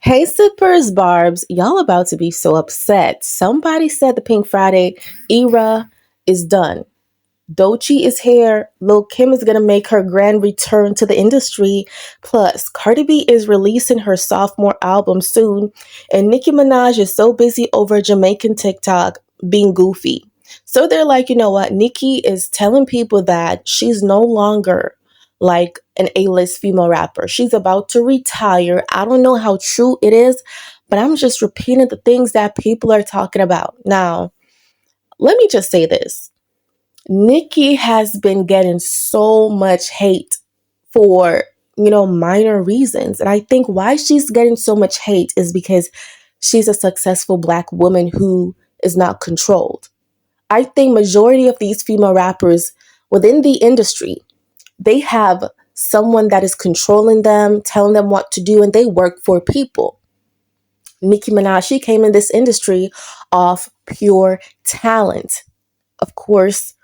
Hey, Sippers, Barbs, y'all about to be so upset. Somebody said the Pink Friday era is done. Doechii is here. Lil Kim is gonna make her grand return to the industry. Plus, Cardi B is releasing her sophomore album soon, and Nicki Minaj is so busy over Jamaican TikTok being goofy. So they're like, you know what? Nicki is telling people that she's no longer like an A-list female rapper. She's about to retire. I don't know how true it is, but I'm just repeating the things that people are talking about. Now, let me just say this. Nicki has been getting so much hate for, minor reasons. And I think why she's getting so much hate is because she's a successful black woman who is not controlled. I think majority of these female rappers within the industry, they have someone that is controlling them, telling them what to do, and they work for people. Nicki Minaj, she came in this industry off pure talent. Of course,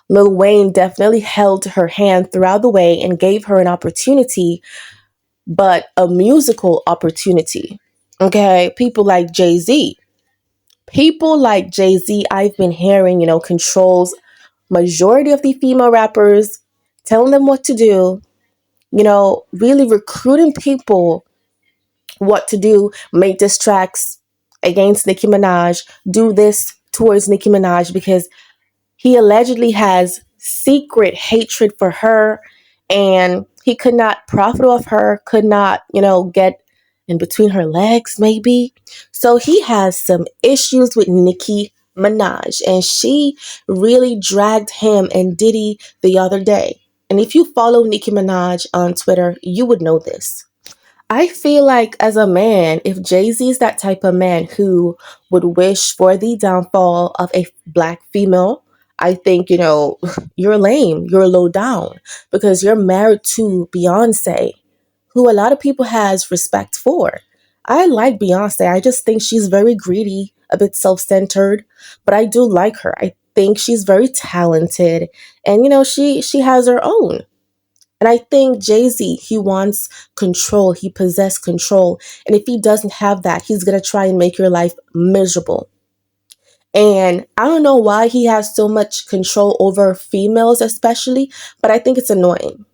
Lil Wayne definitely held her hand throughout the way and gave her an opportunity, but a musical opportunity. Okay, people like Jay-Z. People like Jay-Z, I've been hearing, controls majority of the female rappers, telling them what to do, really recruiting people what to do, make diss tracks against Nicki Minaj, do this towards Nicki Minaj because he allegedly has secret hatred for her and he could not profit off her, could not, get in between her legs, maybe. So he has some issues with Nicki Minaj and she really dragged him and Diddy the other day. And if you follow Nicki Minaj on Twitter, you would know this. I feel like as a man, if Jay-Z is that type of man who would wish for the downfall of a black female, I think, you're lame, you're low down because you're married to Beyoncé, who a lot of people has respect for. I like Beyoncé. I just think she's very greedy, a bit self-centered, but I do like her. I think she's very talented and she has her own. And I think Jay-Z, he wants control. He possesses control. And if he doesn't have that, he's going to try and make your life miserable. And I don't know why he has so much control over females, especially, but I think it's annoying.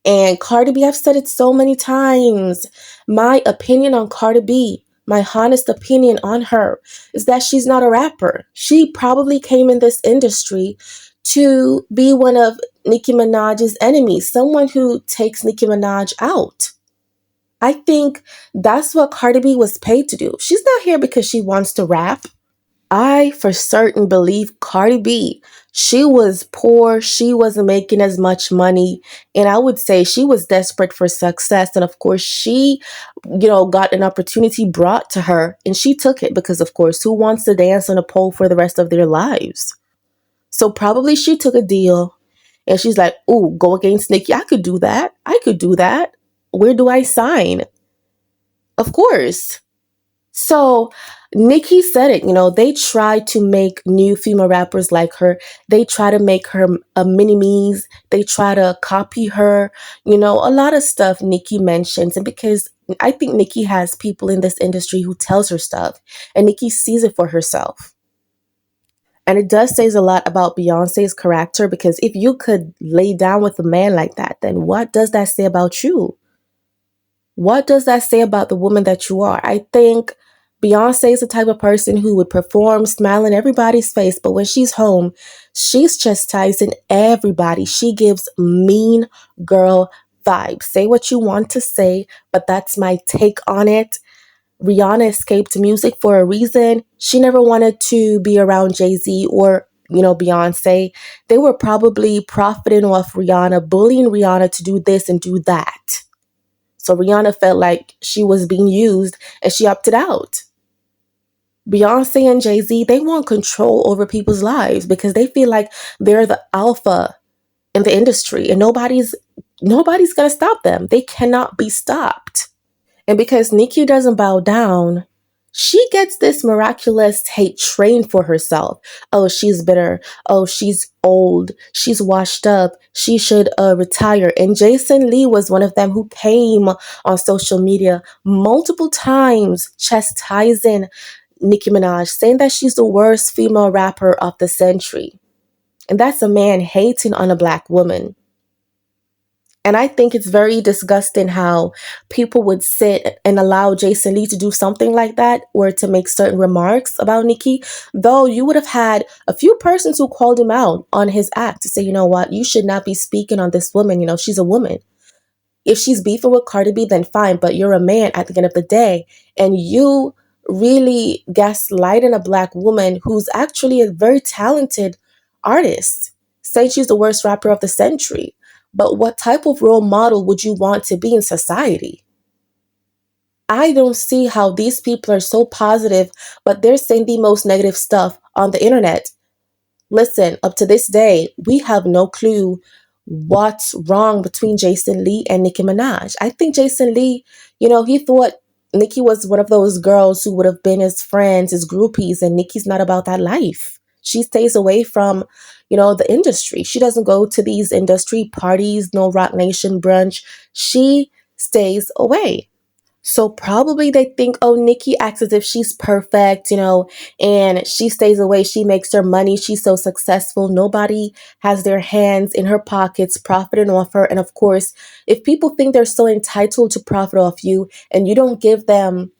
And Cardi B, I've said it so many times. My opinion on Cardi B, my honest opinion on her, is that she's not a rapper. She probably came in this industry to be one of Nicki Minaj's enemies, someone who takes Nicki Minaj out. I think that's what Cardi B was paid to do. She's not here because she wants to rap. I for certain believe Cardi B, she was poor, she wasn't making as much money, and I would say she was desperate for success. And of course, she, got an opportunity brought to her, and she took it because, of course, who wants to dance on a pole for the rest of their lives? So probably she took a deal, and she's like, "Ooh, go against Nicki. I could do that. I could do that. Where do I sign?" Of course. So Nicki said it, they try to make new female rappers like her. They try to make her a mini-me's. They try to copy her, a lot of stuff Nicki mentions. And because I think Nicki has people in this industry who tells her stuff and Nicki sees it for herself. And it does say a lot about Beyonce's character because if you could lay down with a man like that, then what does that say about you? What does that say about the woman that you are? I think Beyonce is the type of person who would perform, smile in everybody's face, but when she's home, she's chastising everybody. She gives mean girl vibes. Say what you want to say, but that's my take on it. Rihanna escaped music for a reason. She never wanted to be around Jay-Z or, Beyonce. They were probably profiting off Rihanna, bullying Rihanna to do this and do that. So Rihanna felt like she was being used and she opted out. Beyonce and Jay-Z, they want control over people's lives because they feel like they're the alpha in the industry and nobody's going to stop them. They cannot be stopped. And because Nicki doesn't bow down She gets this miraculous hate train for herself. Oh, she's bitter. Oh, she's old. She's washed up. She should retire. And Jason Lee was one of them who came on social media multiple times chastising Nicki Minaj, saying that she's the worst female rapper of the century. And that's a man hating on a black woman. And I think it's very disgusting how people would sit and allow Jason Lee to do something like that or to make certain remarks about Nicki, though you would have had a few persons who called him out on his act to say, you know what, you should not be speaking on this woman. You know, she's a woman. If she's beefing with Cardi B, then fine, but you're a man at the end of the day. And you really gaslighting a black woman who's actually a very talented artist, saying she's the worst rapper of the century. But what type of role model would you want to be in society? I don't see how these people are so positive, but they're saying the most negative stuff on the internet. Listen, up to this day, we have no clue what's wrong between Jason Lee and Nicki Minaj. I think Jason Lee, he thought Nicki was one of those girls who would have been his friends, his groupies, and Nicki's not about that life. She stays away from, the industry. She doesn't go to these industry parties, no Rock Nation brunch. She stays away. So probably they think, oh, Nicki acts as if she's perfect, and she stays away. She makes her money. She's so successful. Nobody has their hands in her pockets profiting off her. And of course, if people think they're so entitled to profit off you and you don't give them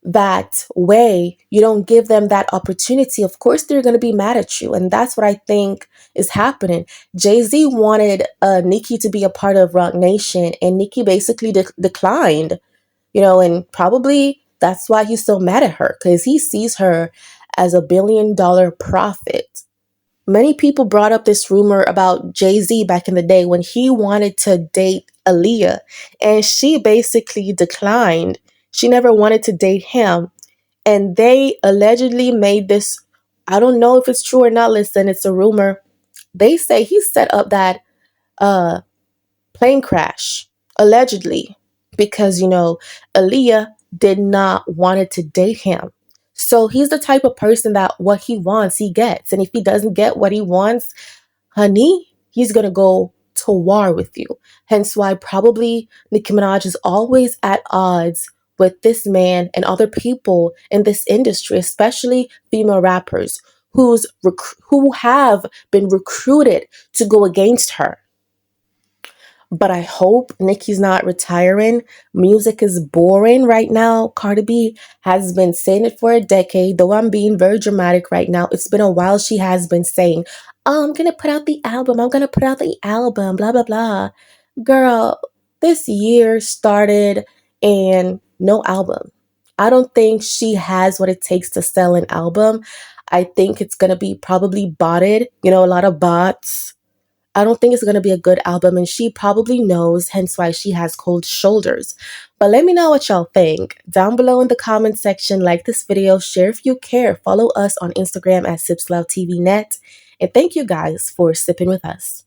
that way, you don't give them that opportunity, of course they're going to be mad at you. And that's what I think is happening. Jay-Z wanted Nicki to be a part of Rock Nation, and Nicki basically declined. And probably that's why he's so mad at her, because he sees her as $1 billion profit. Many people brought up this rumor about Jay-Z back in the day when he wanted to date Aaliyah, and she basically declined. She never wanted to date him. And they allegedly made this, I don't know if it's true or not, listen, it's a rumor. They say he set up that uh, plane crash, allegedly, because, Aaliyah did not wanted to date him. So he's the type of person that what he wants, he gets. And if he doesn't get what he wants, honey, he's going to go to war with you. Hence why probably Nicki Minaj is always at odds with this man and other people in this industry, especially female rappers who have been recruited to go against her. But I hope Nicki's not retiring. Music is boring right now. Cardi B has been saying it for a decade, though I'm being very dramatic right now. It's been a while she has been saying, oh, I'm going to put out the album. I'm going to put out the album, blah, blah, blah. Girl, this year started and no album. I don't think she has what it takes to sell an album. I think it's going to be probably botted, a lot of bots. I don't think it's going to be a good album, and she probably knows, hence why she has cold shoulders. But let me know what y'all think. Down below in the comment section, like this video, share if you care, follow us on Instagram at SipsLoveTVNet, and thank you guys for sipping with us.